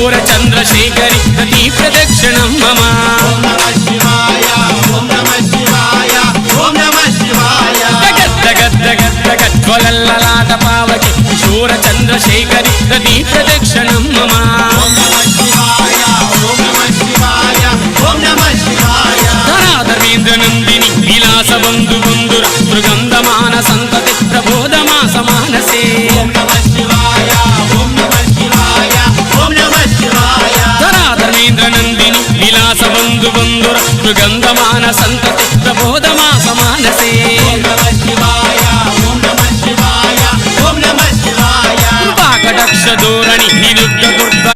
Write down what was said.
शूर चंद्रशेखरि प्रति प्रदक्षिणं मम ओम नमः शिवाय ओम नमः शिवाय ओम नमः शिवाय ज्वलल्ललाट पावके शूर चंद्रशेखरि प्रति प्रदक्षिणं मम ओम नमः शिवाय ओम नमः शिवाय ओम नमः शिवाय धराधर्मेन्द्र नंदिनी विलास बंधु बंधुर मृगंधमान संतति प्रबोधमास मानसे ओम नमः शिवाय ओम नमः शिवाय ओम नमः शिवाय धराधर्मेन्द्र नंदिनी विलास बंधु बंधुर मृगंधमान संतति प्रबोधमास मानसे